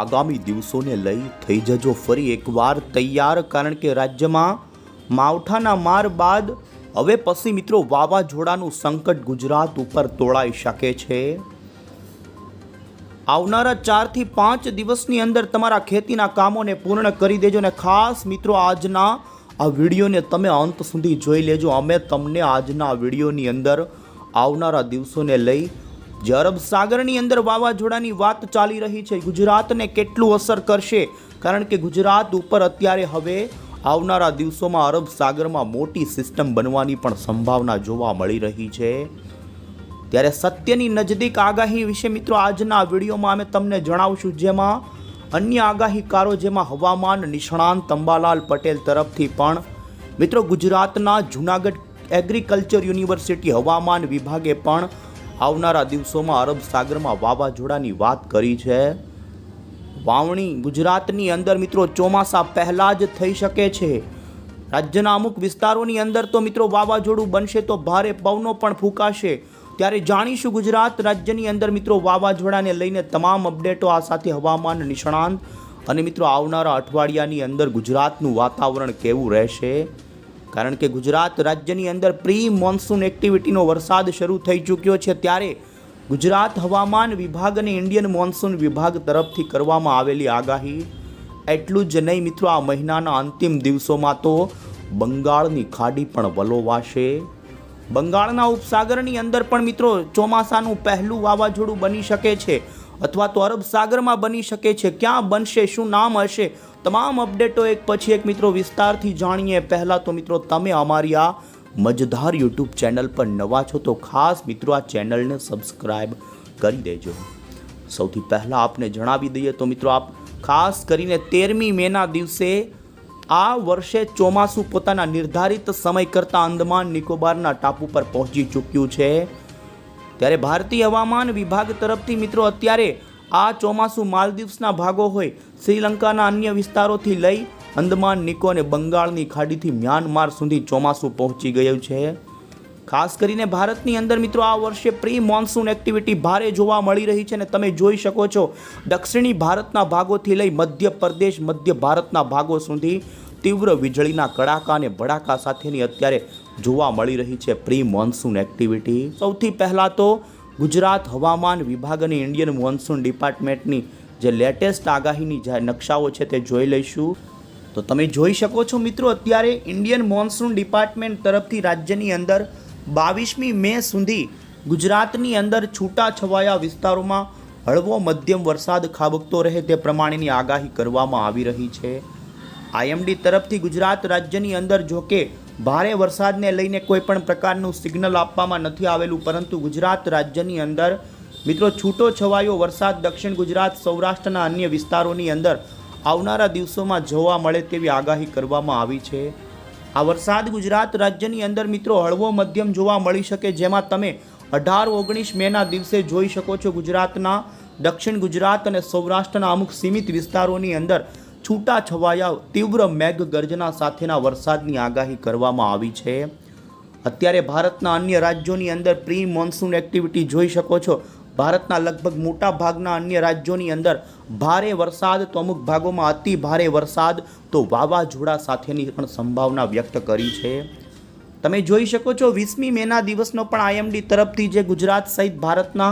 આગામી દિવસોને લઈ થઈ જજો ફરી એકવાર તૈયાર, કારણ કે રાજ્યમાં માવઠાના માર બાદ હવે પછી મિત્રો વાવાઝોડાનું સંકટ ગુજરાત ઉપર તોળાઈ શકે છે। આવનારા 4 થી 5 દિવસની અંદર તમારા ખેતીના કામોને પૂર્ણ કરી દેજો ને ખાસ મિત્રો આજના આ વિડીયોને તમે અંત સુધી જોઈ લેજો। અમે તમને આજના વિડીયોની અંદર આવનારા દિવસોને લઈ જે અરબ સાગરની અંદર વાવાઝોડાની વાત ચાલી રહી છે, ગુજરાતને કેટલું અસર કરશે, કારણ કે ગુજરાત ઉપર અત્યારે હવે આવનારા દિવસોમાં અરબ સાગરમાં મોટી સિસ્ટમ બનવાની પણ સંભાવના જોવા મળી રહી છે। ત્યારે સત્યની નજદીક આગાહી વિશે મિત્રો આજના વિડીયોમાં અમે તમને જણાવશું, જેમાં અન્ય આગાહીકારો જેમાં હવામાન નિષ્ણાંત અંબાલાલ પટેલ તરફથી પણ મિત્રો ગુજરાતના જૂનાગઢ એગ્રીકલ્ચર યુનિવર્સિટી હવામાન વિભાગે પણ આવનારા દિવસોમાં અરબ સાગરમાં વાવાઝોડાની વાત કરી છે। વાવણી ગુજરાતની અંદર મિત્રો ચોમાસા પહેલાં જ થઈ શકે છે। રાજ્યના અમુક વિસ્તારોની અંદર તો મિત્રો વાવાઝોડું બનશે તો ભારે પવનો પણ ફૂંકાશે। ત્યારે જાણીશું ગુજરાત રાજ્યની અંદર મિત્રો વાવાઝોડાને લઈને તમામ અપડેટો, આ સાથે હવામાન નિષ્ણાંત અને મિત્રો આવનારા અઠવાડિયાની અંદર ગુજરાતનું વાતાવરણ કેવું રહેશે, કારણ કે ગુજરાત રાજ્યની અંદર પ્રી મોન્સૂન એક્ટિવિટીનો વરસાદ શરૂ થઈ ચૂક્યો છે। ત્યારે ગુજરાત હવામાન વિભાગ અને ઇન્ડિયન મોન્સૂન વિભાગ તરફથી કરવામાં આવેલી આગાહી એટલું જ નહીં મિત્રો, આ મહિનાના અંતિમ દિવસોમાં તો બંગાળની ખાડી પણ વલોવાશે। બંગાળના ઉપસાગરની અંદર પણ મિત્રો ચોમાસાનું પહેલું વાવાઝોડું બની શકે છે અથવા તો અરબ સાગરમાં બની શકે છે। ક્યાં બનશે, શું નામ હશે, તમામ અપડેટો એક પછી એક મિત્રો વિસ્તારથી જાણીએ। પહેલાં તો મિત્રો તમે અમારી આ મજધાર યુટ્યુબ ચેનલ પર નવા છો તો ખાસ મિત્રો આ ચેનલને સબસ્ક્રાઈબ કરી દેજો। સૌથી પહેલાં આપને જણાવી દઈએ તો મિત્રો આપ ખાસ કરીને 13મી મેના દિવસે આ વર્ષે ચોમાસું પોતાના નિર્ધારિત સમય કરતાં અંદમાન નિકોબારના ટાપુ પર પહોંચી ચૂક્યું છે। ત્યારે ભારતીય હવામાન વિભાગ તરફથી મિત્રો અત્યારે આ ચોમાસું માલદીવ્સના ભાગો હોય, શ્રીલંકાના અન્ય વિસ્તારોથી લઈ અંદમાન નિકો અને બંગાળની ખાડીથી મ્યાનમાર સુધી ચોમાસું પહોંચી ગયું છે। ખાસ કરીને ભારતની અંદર મિત્રો આ વર્ષે પ્રી મોન્સૂન એક્ટિવિટી ભારે જોવા મળી રહી છે અને તમે જોઈ શકો છો દક્ષિણી ભારતના ભાગોથી લઈ મધ્યપ્રદેશ, મધ્ય ભારતના ભાગો સુધી તીવ્ર વીજળીના કડાકા અને ભડાકા સાથેની અત્યારે જોવા મળી રહી છે પ્રી મોન્સૂન એક્ટિવિટી। સૌથી પહેલાં તો ગુજરાત હવામાન વિભાગ અને ઇન્ડિયન મોન્સૂન ડિપાર્ટમેન્ટની જે લેટેસ્ટ આગાહીની જે નકશાઓ છે તે જોઈ લઈશું। તો તમે જોઈ શકો છો મિત્રો અત્યારે ઇન્ડિયન મોન્સૂન ડિપાર્ટમેન્ટ તરફથી રાજ્યની અંદર 22મી મે સુધી ગુજરાતની અંદર છૂટાછવાયા વિસ્તારોમાં હળવો મધ્યમ વરસાદ ખાબકતો રહે તે પ્રમાણેની આગાહી કરવામાં આવી રહી છે। આઈએમડી તરફથી ગુજરાત રાજ્યની અંદર જોકે ભારે વરસાદને લઈને કોઈ પણ પ્રકારનું સિગ્નલ આપવામાં નથી આવેલું, પરંતુ ગુજરાત રાજ્યની અંદર મિત્રો છૂટો છવાયો વરસાદ દક્ષિણ ગુજરાત, સૌરાષ્ટ્રના અન્ય વિસ્તારોની અંદર આવનારા દિવસોમાં જોવા મળે તેવી આગાહી કરવામાં આવી છે। આ વરસાદ ગુજરાત રાજ્યની અંદર મિત્રો હળવો મધ્યમ જોવા મળી શકે, જેમાં તમે 18-19 મેના દિવસે જોઈ શકો છો ગુજરાતના દક્ષિણ ગુજરાત અને સૌરાષ્ટ્રના અમુક સીમિત વિસ્તારોની અંદર છૂટા છવાયા તીવ્ર મેઘગર્જના સાથેના વરસાદની આગાહી કરવામાં આવી છે। અત્યારે ભારતના અન્ય રાજ્યોની અંદર પ્રી મોન્સૂન એક્ટિવિટી જોઈ શકો છો। ભારતના લગભગ મોટા ભાગના અન્ય રાજ્યોની અંદર ભારે વરસાદ, તો અમુક ભાગોમાં અતિ ભારે વરસાદ, તો વાવાઝોડા સાથેની પણ સંભાવના વ્યક્ત કરી છે। તમે જોઈ શકો છો 20મી મેના દિવસનો પણ આઈએમડી તરફથી જે ગુજરાત સહિત ભારતના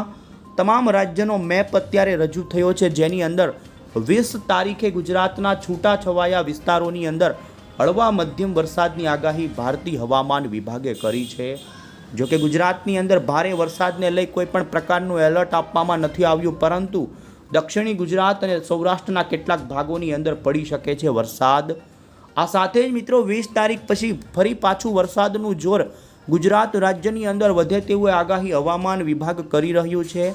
તમામ રાજ્યનો મેપ અત્યારે રજૂ થયો છે, જેની અંદર 20 તારીખે ગુજરાતના છૂટાછવાયા વિસ્તારોની અંદર હળવા મધ્યમ વરસાદની આગાહી ભારતીય હવામાન વિભાગે કરી છે। જોકે ગુજરાતની અંદર ભારે વરસાદને લઈ કોઈ પણ પ્રકારનું એલર્ટ આપવામાં નથી આવ્યું, પરંતુ દક્ષિણી ગુજરાત અને સૌરાષ્ટ્રના કેટલાક ભાગોની અંદર પડી શકે છે વરસાદ। આ સાથે જ મિત્રો 20 તારીખ પછી ફરી પાછું વરસાદનું જોર ગુજરાત રાજ્યની અંદર વધે તેવું આગાહી હવામાન વિભાગ કરી રહ્યું છે।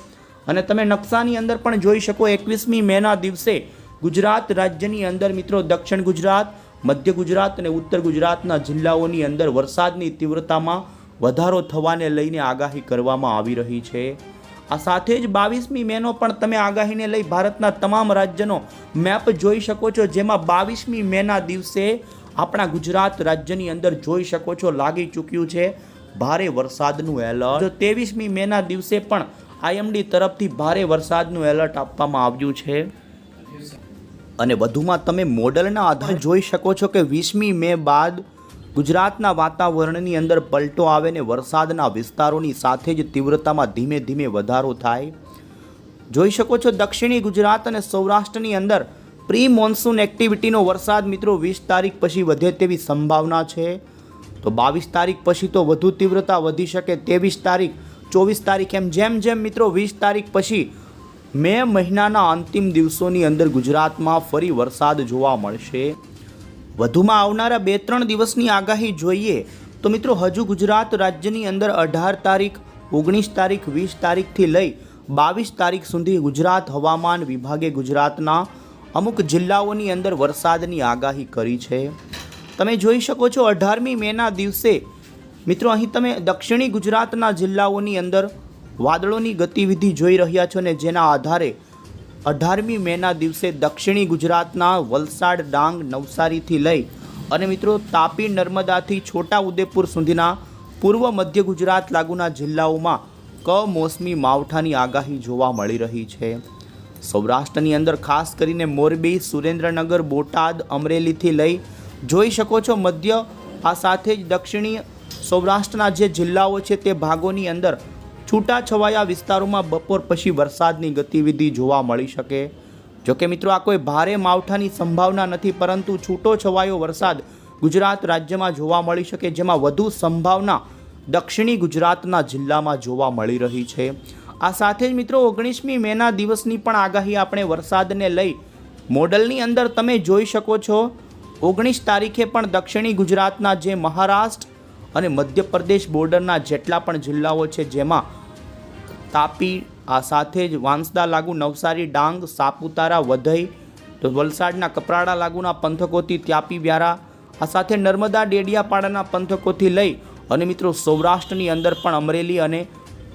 અને તમે નકશાની અંદર પણ જોઈ શકો 21મી મેના દિવસે ગુજરાત રાજ્યની અંદર મિત્રો દક્ષિણ ગુજરાત, મધ્ય ગુજરાત અને ઉત્તર ગુજરાતના જિલ્લાઓની અંદર વરસાદની તીવ્રતામાં વધારો થવાને લઈને આગાહી કરવામાં આવી રહી છે। આ સાથે જ 22મી મેનો પણ તમે આગાહીને લઈ ભારતના તમામ રાજ્યનો મેપ જોઈ શકો છો, જેમાં 22મી મેના દિવસે આપણા ગુજરાત રાજ્યની અંદર જોઈ શકો છો લાગી ચૂક્યું છે ભારે વરસાદનું એલર્ટ। જો 23મી મેના દિવસે પણ આઈએમડી તરફથી ભારે વરસાદનું એલર્ટ આપવામાં આવ્યું છે। અને વધુમાં તમે મોડલના આધારે જોઈ શકો છો કે 20મી મે બાદ ગુજરાતના વાતાવરણની અંદર પલટો આવે ને વરસાદના વિસ્તારોની સાથે જ તીવ્રતામાં ધીમે ધીમે વધારો થાય. જોઈ શકો છો દક્ષિણી ગુજરાત અને સૌરાષ્ટ્રની અંદર પ્રી મોન્સૂન એક્ટિવિટીનો વરસાદ મિત્રો 20 તારીખ પછી વધે તેવી સંભાવના છે. તો 22 તારીખ પછી તો વધુ તીવ્રતા વધી શકે. 23 તારીખ 24 તારીખ એમ જેમ જેમ મિત્રો 20 તારીખ પછી મે મહિનાના અંતિમ દિવસોની અંદર ગુજરાતમાં ફરી વરસાદ જોવા મળશે. વધુમાં આવનારા 2-3 દિવસની આગાહી જોઈએ તો મિત્રો હજુ ગુજરાત રાજ્યની અંદર 18 તારીખ 19 તારીખ 20 તારીખથી લઈ 22 તારીખ સુધી ગુજરાત હવામાન વિભાગે ગુજરાતના અમુક જિલ્લાઓની અંદર વરસાદની આગાહી કરી છે. તમે જોઈ શકો છો 18મી મેના દિવસે મિત્રો અહીં તમે દક્ષિણી ગુજરાતના જિલ્લાઓની અંદર વાદળોની ગતિવિધિ જોઈ રહ્યા છો ને જેના આધારે 18મી મેના દિવસે દક્ષિણી ગુજરાતના વલસાડ ડાંગ નવસારીથી લઈ અને મિત્રો તાપી નર્મદાથી છોટા ઉદેપુર સુધીના પૂર્વ મધ્ય ગુજરાત લાગુના જિલ્લાઓમાં કમોસમી માવઠાની આગાહી જોવા મળી રહી છે. સૌરાષ્ટ્રની અંદર ખાસ કરીને મોરબી સુરેન્દ્રનગર બોટાદ અમરેલીથી લઈ જોઈ શકો છો મધ્ય આ સાથે જ દક્ષિણી સૌરાષ્ટ્રના જે જિલ્લાઓ છે તે ભાગોની અંદર છૂટાછવાયા વિસ્તારોમાં બપોર પછી વરસાદની ગતિવિધિ જોવા મળી શકે. જોકે મિત્રો આ કોઈ ભારે માવઠાની સંભાવના નથી પરંતુ છૂટો છવાયો વરસાદ ગુજરાત રાજ્યમાં જોવા મળી શકે જેમાં વધુ સંભાવના દક્ષિણી ગુજરાતના જિલ્લામાં જોવા મળી રહી છે. આ સાથે જ મિત્રો 19મી મેના દિવસની પણ આગાહી આપણે વરસાદને લઈ મોડલની અંદર તમે જોઈ શકો છો. 19 તારીખે પણ દક્ષિણી ગુજરાતના જે મહારાષ્ટ્ર અને મધ્યપ્રદેશ બોર્ડરના જેટલા પણ જિલ્લાઓ છે જેમાં તાપી આ સાથે જ વાંસદા લાગુ નવસારી ડાંગ સાપુતારા વધઈ તો વલસાડના કપરાડા લાગુના પંથકોથી ત્યાપી વ્યારા આ સાથે નર્મદા ડેડિયાપાડાના પંથકોથી લઈ અને મિત્રો સૌરાષ્ટ્રની અંદર પણ અમરેલી અને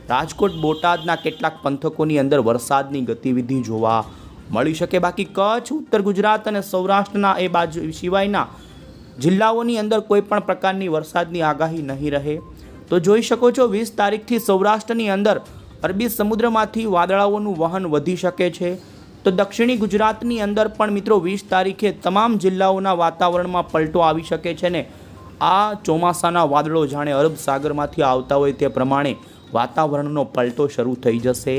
રાજકોટ બોટાદના કેટલાક પંથકોની અંદર વરસાદની ગતિવિધિ જોવા મળી શકે. બાકી કચ્છ ઉત્તર ગુજરાત અને સૌરાષ્ટ્રના એ બાજુ સિવાયના જિલ્લાઓની અંદર કોઈ પણ પ્રકારની વરસાદની આગાહી નહીં રહે. તો જોઈ શકો છો 20 તારીખથી સૌરાષ્ટ્રની અંદર અરબી સમુદ્રમાંથી વાદળાઓનું વહન વધી શકે છે. તો દક્ષિણી ગુજરાતની અંદર પણ મિત્રો 20 તારીખે તમામ જિલ્લાઓના વાતાવરણમાં પલટો આવી શકે છે ને આ ચોમાસાના વાદળો જાણે અરબ સાગરમાંથી આવતા હોય તે પ્રમાણે વાતાવરણનો પલટો શરૂ થઈ જશે.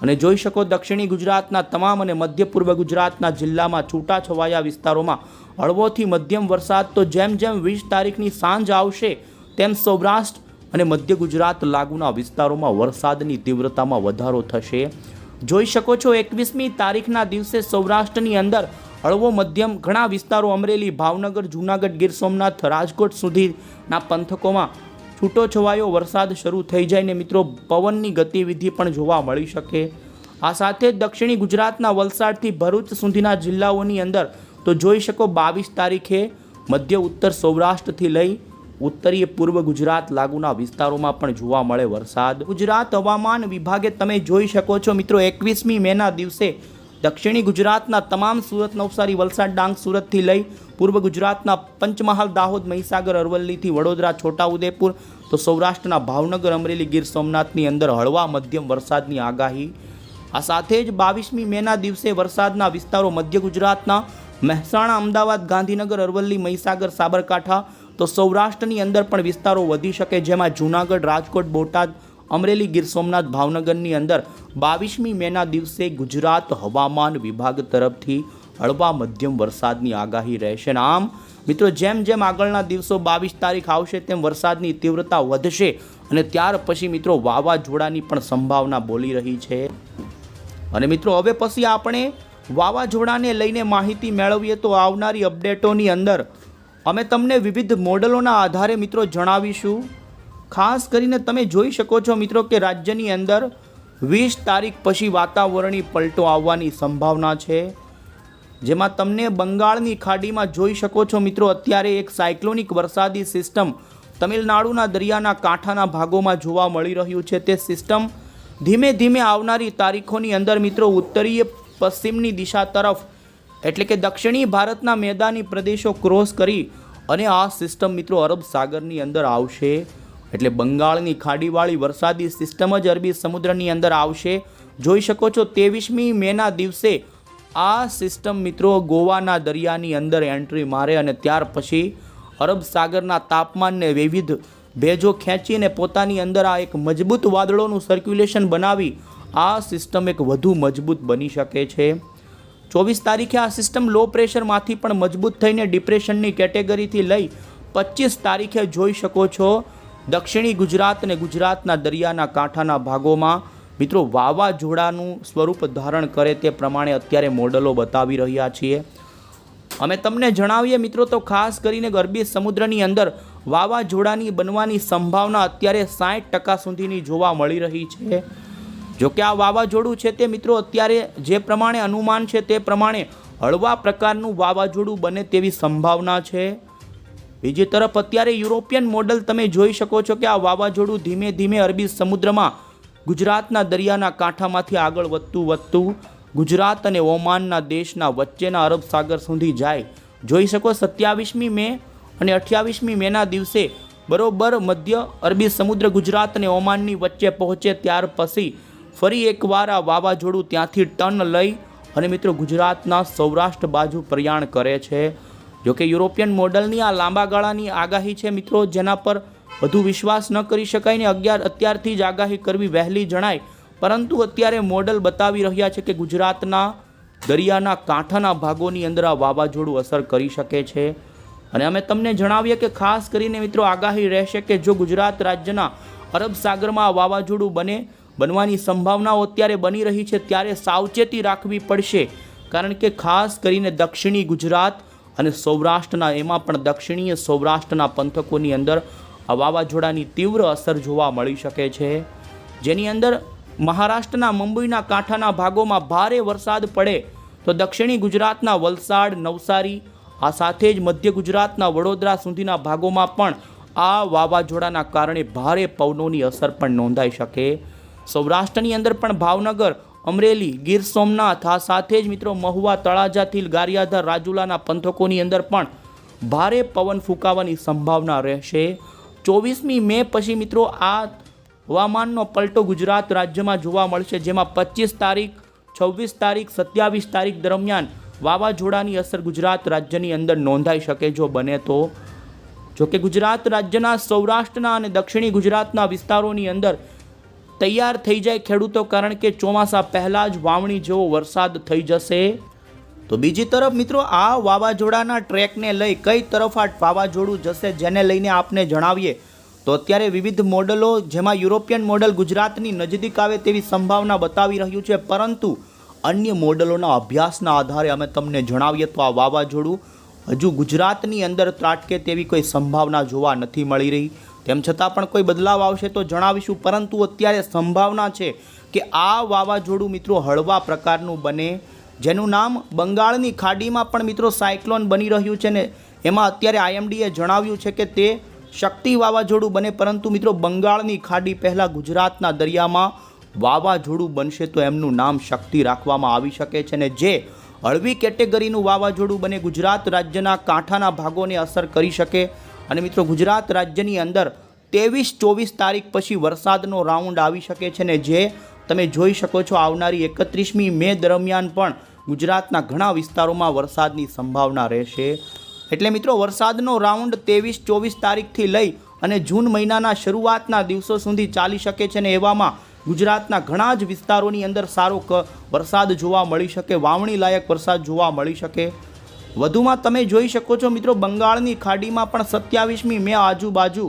અને જોઈ શકો દક્ષિણી ગુજરાતના તમામ અને મધ્ય પૂર્વ ગુજરાતના જિલ્લામાં છૂટાછવાયા વિસ્તારોમાં હળવોથી મધ્યમ વરસાદ. તો જેમ જેમ 20 તારીખની સાંજ આવશે તેમ સૌરાષ્ટ્ર અને મધ્ય ગુજરાત લાગુના વિસ્તારોમાં વરસાદની તીવ્રતામાં વધારો થશે. જોઈ શકો છો 21મી તારીખના દિવસે સૌરાષ્ટ્રની અંદર હળવો મધ્યમ ઘણા વિસ્તારો અમરેલી ભાવનગર જૂનાગઢ ગીર સોમનાથ રાજકોટ સુધીના પંથકોમાં છૂટો છવાયો વરસાદ શરૂ થઈ જાય ને મિત્રો પવનની ગતિવિધિ પણ જોવા મળી શકે. આ સાથે દક્ષિણી ગુજરાતના વલસાડથી ભરૂચ સુધીના જિલ્લાઓની અંદર તો જોઈ શકો 22 તારીખે મધ્ય ઉત્તર સૌરાષ્ટ્રથી લઈ ઉત્તરીય પૂર્વ ગુજરાત લાગુના વિસ્તારોમાં પણ જોવા મળે વરસાદ. ગુજરાત હવામાન વિભાગે તમે જોઈ શકો છો મિત્રો 21મી મેના દિવસે દક્ષિણી ગુજરાતના તમામ સુરત નવસારી વલસાડ ડાંગ સુરતથી લઈ પૂર્વ ગુજરાતના પંચમહાલ દાહોદ મહીસાગર અરવલ્લીથી વડોદરા છોટાઉદેપુર તો સૌરાષ્ટ્રના ભાવનગર અમરેલી ગીર સોમનાથની અંદર હળવા મધ્યમ વરસાદની આગાહી. આ સાથે જ 22મી મેના દિવસે વરસાદના વિસ્તારો મધ્ય ગુજરાતના મહેસાણા અમદાવાદ ગાંધીનગર અરવલ્લી મહીસાગર સાબરકાંઠા તો સૌરાષ્ટ્રની અંદર પણ વિસ્તારો વધી શકે જેમાં જૂનાગઢ રાજકોટ બોટાદ અમરેલી ગીર સોમનાથ ભાવનગરની અંદર 22મી મેના દિવસે ગુજરાત હવામાન વિભાગ તરફથી હળવા મધ્યમ વરસાદની આગાહી રહેશે. આમ મિત્રો જેમ જેમ આગળના દિવસો 22 તારીખ આવશે તેમ વરસાદની તીવ્રતા વધશે અને ત્યાર પછી મિત્રો વાવાઝોડાની પણ સંભાવના બોલી રહી છે. અને મિત્રો હવે પછી આપણે વાવાઝોડાને લઈને માહિતી મેળવીએ તો આવનારી અપડેટોની અંદર અમે તમને વિવિધ મોડલોના આધારે મિત્રો જણાવીશું. ખાસ કરીને તમે જોઈ શકો છો મિત્રો કે રાજ્યની અંદર 20 તારીખ પછી વાતાવરણીય પલટો આવવાની સંભાવના છે જેમાં તમને બંગાળની ખાડીમાં જોઈ શકો છો મિત્રો અત્યારે એક સાયક્લોનિક વરસાદી સિસ્ટમ તમિલનાડુના દરિયાના કાંઠાના ભાગોમાં જોવા મળી રહ્યું છે. તે સિસ્ટમ ધીમે ધીમે આવનારી તારીખોની અંદર મિત્રો ઉત્તરીય પશ્ચિમની દિશા તરફ એટલે કે દક્ષિણી ભારતના મેદાની પ્રદેશો ક્રોસ કરી અને આ સિસ્ટમ મિત્રો અરબ સાગરની અંદર આવશે. એટલે બંગાળની ખાડીવાળી વરસાદી સિસ્ટમ જ અરબી સમુદ્રની અંદર આવશે. જોઈ શકો છો 23મી મેના દિવસે આ સિસ્ટમ મિત્રો ગોવાના દરિયાની અંદર એન્ટ્રી મારે અને ત્યાર પછી અરબ સાગરના તાપમાનને વિવિધ ભેજો ખેંચીને પોતાની અંદર આ એક મજબૂત વાદળોનું સર્ક્યુલેશન બનાવી આ સિસ્ટમ એક વધુ મજબૂત બની શકે છે. 24 તારીખે આ સિસ્ટમ લો પ્રેશરમાંથી પણ મજબૂત થઈને ડિપ્રેશનની કેટેગરીથી લઈ 25 તારીખે જોઈ શકો છો દક્ષિણી ગુજરાત અને ગુજરાતના દરિયાના કાંઠાના ભાગોમાં મિત્રો વાવાઝોડાનું સ્વરૂપ ધારણ કરે તે પ્રમાણે અત્યારે મોડલો બતાવી રહ્યા છીએ. અમે તમને જણાવીએ મિત્રો તો ખાસ કરીને અરબી સમુદ્રની અંદર વાવાઝોડાની બનવાની સંભાવના અત્યારે 60% સુધીની જોવા મળી રહી છે. જોકે આ વાવાઝોડું છે તે મિત્રો અત્યારે જે પ્રમાણે અનુમાન છે તે પ્રમાણે હળવા પ્રકારનું વાવાઝોડું બને તેવી સંભાવના છે. બીજી તરફ અત્યારે યુરોપિયન મોડલ તમે જોઈ શકો છો કે આ વાવાઝોડું ધીમે ધીમે અરબી સમુદ્રમાં ગુજરાતના દરિયાના કાંઠામાંથી આગળ વધતું ગુજરાત અને ઓમાનના દેશના વચ્ચેના અરબ સાગર સુધી જાય. જોઈ શકો 27મી મે અને 28મી મેના દિવસે બરોબર મધ્ય અરબી સમુદ્ર ગુજરાત અને ઓમાનની વચ્ચે પહોંચે ત્યાર પછી ફરી એકવાર આ વાવાઝોડું ત્યાંથી ટર્ન લઈ અને મિત્રો ગુજરાતના સૌરાષ્ટ્ર બાજુ પ્રયાણ કરે છે. જોકે યુરોપિયન મોડલની આ લાંબા ગાળાની આગાહી છે મિત્રો, જેના પર વધુ વિશ્વાસ ન કરી શકાય ને અત્યારથી જ આગાહી કરવી વહેલી જણાય. પરંતુ અત્યારે મોડલ બતાવી રહ્યા છે કે ગુજરાતના દરિયાના કાંઠાના ભાગોની અંદર આ વાવાઝોડું અસર કરી શકે છે. અને અમે તમને જણાવીએ કે ખાસ કરીને મિત્રો આગાહી રહેશે કે જો ગુજરાત રાજ્યના અરબ સાગરમાં આ વાવાઝોડું બનવાની સંભાવનાઓ અત્યારે બની રહી છે ત્યારે સાવચેતી રાખવી પડશે. કારણ કે ખાસ કરીને દક્ષિણી ગુજરાત અને સૌરાષ્ટ્રના એમાં પણ દક્ષિણીય સૌરાષ્ટ્રના પંથકોની અંદર આ વાવાઝોડાની તીવ્ર અસર જોવા મળી શકે છે. જેની અંદર મહારાષ્ટ્રના મુંબઈના કાંઠાના ભાગોમાં ભારે વરસાદ પડે તો દક્ષિણી ગુજરાતના વલસાડ, નવસારી આ સાથે જ મધ્ય ગુજરાતના વડોદરા સુધીના ભાગોમાં પણ આ વાવાઝોડાના કારણે ભારે પવનોની અસર પણ નોંધાઈ શકે. સૌરાષ્ટ્રની અંદર પણ ભાવનગર, અમરેલી, ગીર સોમનાથ આ સાથે જ મિત્રો મહુવા, તળાજા, થીલ, ગારિયાધાર, રાજુલાના પંથકોની અંદર પણ ભારે પવન ફૂંકાવાની સંભાવના રહેશે. 24મી મે પછી મિત્રો આ હવામાનનો પલટો ગુજરાત રાજ્યમાં જોવા મળશે, જેમાં 25 તારીખ, 26 તારીખ, 27 તારીખ દરમિયાન વાવાઝોડાની અસર ગુજરાત રાજ્યની અંદર નોંધાઈ શકે જો બને તો. જોકે ગુજરાત રાજ્યના સૌરાષ્ટ્રના અને દક્ષિણી ગુજરાતના વિસ્તારોની અંદર તૈયાર થઈ જાય ખેડૂતો, કારણ કે ચોમાસા પહેલાં જ વાવણી જેવો વરસાદ થઈ જશે. તો બીજી તરફ મિત્રો આ વાવાઝોડાના ટ્રેકને લઈ કઈ તરફ આ વાવાઝોડું જશે જેને લઈને આપને જણાવીએ તો અત્યારે વિવિધ મોડલો, જેમાં યુરોપિયન મોડલ ગુજરાતની નજીક આવે તેવી સંભાવના બતાવી રહ્યું છે. પરંતુ અન્ય મોડલોના અભ્યાસના આધારે અમે તમને જણાવીએ તો આ વાવાઝોડું હજુ ગુજરાતની અંદર ત્રાટકે તેવી કોઈ સંભાવના જોવા નથી મળી રહી. તેમ છતાં પણ કોઈ બદલાવ આવશે તો જણાવીશું. પરંતુ અત્યારે સંભાવના છે કે આ વાવાઝોડું મિત્રો હળવા પ્રકારનું બને, જેનું નામ બંગાળની ખાડીમાં પણ મિત્રો સાયક્લોન બની રહ્યું છે ને એમાં અત્યારે આઈએમડીએ જણાવ્યું છે કે તે શક્તિ વાવાઝોડું બને. પરંતુ મિત્રો બંગાળની ખાડી પહેલાં ગુજરાતના દરિયામાં વાવાઝોડું બનશે તો એમનું નામ શક્તિ રાખવામાં આવી શકે છે ને જે હળવી કેટેગરીનું વાવાઝોડું બને ગુજરાત રાજ્યના કાંઠાના ભાગોને અસર કરી શકે. અને મિત્રો ગુજરાત રાજ્યની અંદર 23-24 તારીખ પછી વરસાદનો રાઉન્ડ આવી શકે છે ને જે તમે જોઈ શકો છો આવનારી 31મી મે દરમિયાન પણ ગુજરાતના ઘણા વિસ્તારોમાં વરસાદની સંભાવના રહેશે. એટલે મિત્રો વરસાદનો રાઉન્ડ 23-24 તારીખથી લઈ અને જૂન મહિનાના શરૂઆતના દિવસો સુધી ચાલી શકે છે ને એવામાં ગુજરાતના ઘણા જ વિસ્તારોની અંદર સારો વરસાદ જોવા મળી શકે, વાવણી લાયક વરસાદ જોવા મળી શકે. વધુમાં તમે જોઈ શકો છો મિત્રો બંગાળની ખાડીમાં પણ 27મી મે આજુબાજુ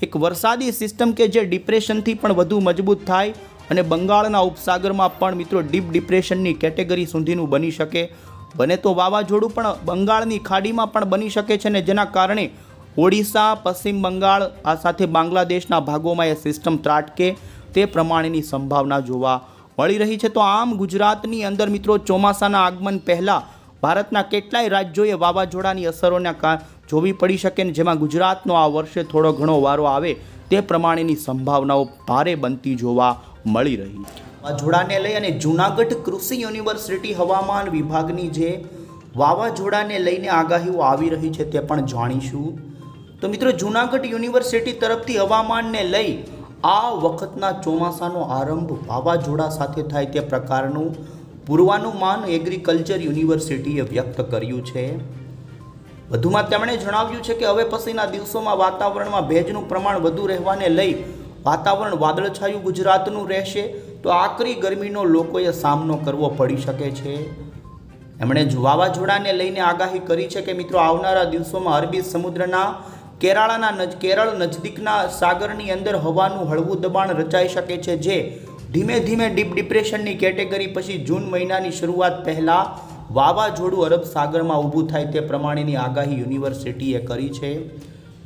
એક વરસાદી સિસ્ટમ કે જે ડિપ્રેશનથી પણ વધુ મજબૂત થાય અને બંગાળના ઉપસાગરમાં પણ મિત્રો ડીપ ડિપ્રેશનની કેટેગરી સુધીનું બની શકે. બને તો વાવાઝોડું પણ બંગાળની ખાડીમાં પણ બની શકે છે ને જેના કારણે ઓડિશા, પશ્ચિમ બંગાળ આ સાથે બાંગ્લાદેશના ભાગોમાં એ સિસ્ટમ ત્રાટકે તે પ્રમાણેની સંભાવના જોવા મળી રહી છે. તો આમ ગુજરાતની અંદર મિત્રો ચોમાસાના આગમન પહેલાં ભારતના કેટલાય રાજ્યોએ વાવાઝોડાની અસરોને જોવી પડી શકે ને જેમાં ગુજરાતનો આ વર્ષે થોડો ઘણો વારો આવે તે પ્રમાણેની સંભાવનાઓ ભારે બનતી જોવા મળી રહી. વાવાઝોડાને લઈ અને જૂનાગઢ કૃષિ યુનિવર્સિટી હવામાન વિભાગની જે વાવાઝોડાને લઈને આગાહીઓ આવી રહી છે તે પણ જાણીશું. તો મિત્રો જૂનાગઢ યુનિવર્સિટી તરફથી હવામાનને લઈ આ વખતના ચોમાસાનો આરંભ વાવાઝોડા સાથે થાય તે પ્રકારનું પૂર્વાનુમાન એગ્રીકલ્ચર યુનિવર્સિટીએ વ્યક્ત કર્યું છે. વધુમાં તેમણે જણાવ્યું છે કે હવે પછીના દિવસોમાં વાતાવરણમાં ભેજનું પ્રમાણ વધુ રહેવાને લઈ વાતાવરણ વાદળછાયું ગુજરાતનું રહેશે, તો આકરી ગરમીનો લોકોએ સામનો કરવો પડી શકે છે. એમણે વાવાઝોડાને લઈને આગાહી કરી છે કે મિત્રો આવનારા દિવસોમાં અરબી સમુદ્રના કેરળ નજીકના સાગરની અંદર હવાનું હળવું દબાણ રચાઈ શકે છે, જે ધીમે ધીમે ડીપ ડિપ્રેશનની કેટેગરી પછી જૂન મહિનાની શરૂઆત પહેલાં વાવાઝોડું અરબ સાગરમાં ઊભું થાય તે પ્રમાણેની આગાહી યુનિવર્સિટીએ કરી છે.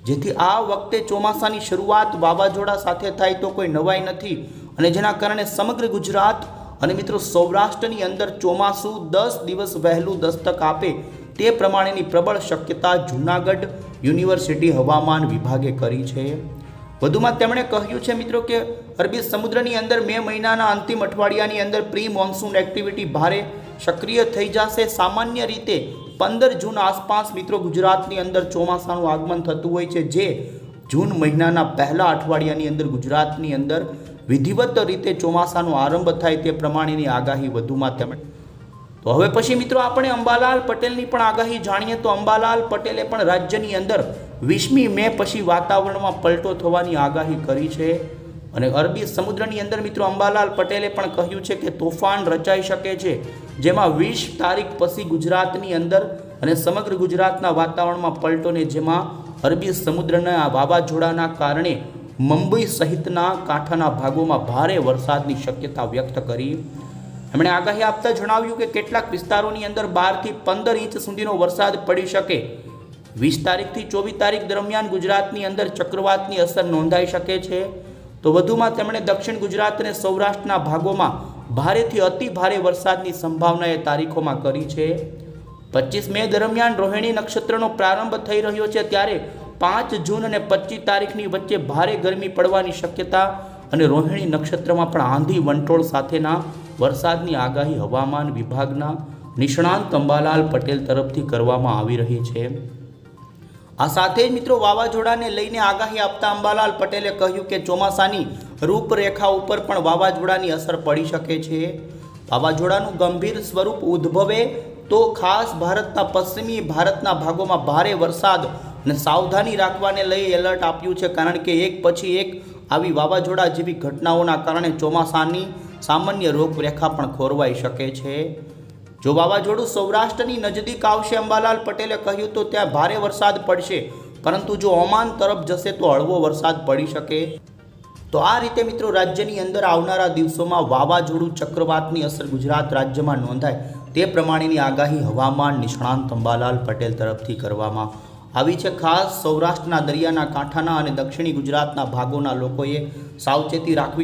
જેથી આ વખતે ચોમાસાની શરૂઆત વાવાઝોડા સાથે થાય તો કોઈ નવાઈ નથી, અને જેના કારણે સમગ્ર ગુજરાત અને મિત્રો સૌરાષ્ટ્રની અંદર ચોમાસું 10 દિવસ વહેલું દસ્તક આપે તે પ્રમાણેની પ્રબળ શક્યતા જૂનાગઢ યુનિવર્સિટી હવામાન વિભાગે કરી છે. વધુમાં તેમણે કહ્યું છે મિત્રો કે અરબી સમુદ્રની અંદર મે મહિનાના અંતિમ અઠવાડિયાની અંદર પ્રી મોન્સૂન એક્ટિવિટી ભારે સક્રિય થઈ જશે. સામાન્ય રીતે 15 જૂન આસપાસ મિત્રો ગુજરાતની અંદર ચોમાસાનું આગમન થતું હોય છે, જે જૂન મહિનાના પહેલા અઠવાડિયાની અંદર ગુજરાતની અંદર વિધિવત રીતે ચોમાસાનો આરંભ થાય તે પ્રમાણેની આગાહી વધુમાં તેમણે. તો હવે પછી મિત્રો આપણે અંબાલાલ પટેલની પણ આગાહી જાણીએ. તો અંબાલાલ પટેલે પણ રાજ્યની અંદર 20મી મે પછી વાતાવરણમાં પલટો થવાની આગાહી કરી છે. અને અરબી સમુદ્રની અંદર મિત્રો અંબાલાલ પટેલે પણ કહ્યું છે કે તોફાન રચાઈ શકે છે, જેમાં 20 તારીખ પછી ગુજરાતની અંદર અને સમગ્ર ગુજરાતના વાતાવરણમાં પલટોને, જેમાં અરબી સમુદ્રના વાવાઝોડાના કારણે મુંબઈ સહિતના કાંઠાના ભાગોમાં ભારે વરસાદની શક્યતા વ્યક્ત કરી. એમણે આગાહી આપતા જણાવ્યું કે કેટલાક વિસ્તારોની અંદર 12 થી 15 ઇંચ સુધીનો વરસાદ પડી શકે. 20 તારીખથી 24 તારીખ દરમિયાન ગુજરાતની અંદર ચક્રવાતની અસર નોંધાઈ શકે છે. તો વધુમાં તેમણે દક્ષિણ ગુજરાત અને સૌરાષ્ટ્રના ભાગોમાં ભારેથી અતિ ભારે વરસાદની સંભાવના એ તારીખોમાં કરી છે. 25 મે દરમિયાન રોહિણી નક્ષત્રનો પ્રારંભ થઈ રહ્યો છે, ત્યારે 5 જૂન અને 25 તારીખની વચ્ચે ભારે ગરમી પડવાની શક્યતા અને રોહિણી નક્ષત્રમાં પણ આંધી વંટોળ સાથેના વરસાદની આગાહી હવામાન વિભાગના નિષ્ણાંત અંબાલાલ પટેલ તરફથી કરવામાં આવી રહી છે. આ સાથે જ મિત્રો વાવાઝોડાને લઈને આગાહી આપતા અંબાલાલ પટેલે કહ્યું કે ચોમાસાની રૂપરેખા ઉપર પણ વાવાઝોડાની અસર પડી શકે છે. વાવાઝોડાનું ગંભીર સ્વરૂપ ઉદ્ભવે તો ખાસ પશ્ચિમી ભારતના ભાગોમાં ભારે વરસાદ અને સાવધાની રાખવાને લઈ એલર્ટ આપ્યું છે, કારણ કે એક પછી એક આવી વાવાઝોડા જેવી ઘટનાઓના કારણે ચોમાસાની સામાન્ય રૂપરેખા પણ ખોરવાઈ શકે છે. જો વાવાઝોડું સૌરાષ્ટ્રની નજીક આવશે, અંબાલાલ પટેલે કહ્યું, તો ત્યાં ભારે વરસાદ પડશે, પરંતુ જો ઓમાન તરફ જશે તો હળવો વરસાદ પડી શકે. તો આ રીતે મિત્રો રાજ્યની અંદર આવનારા દિવસોમાં વાવાઝોડું ચક્રવાતની અસર ગુજરાત રાજ્યમાં નોંધાય તે પ્રમાણેની આગાહી હવામાન નિષ્ણાંત અંબાલાલ પટેલ તરફથી કરવામાં આવી છે. ખાસ સૌરાષ્ટ્રના દરિયાના કાંઠાના અને દક્ષિણી ગુજરાતના ભાગોના લોકોએ સાવચેતી રાખવી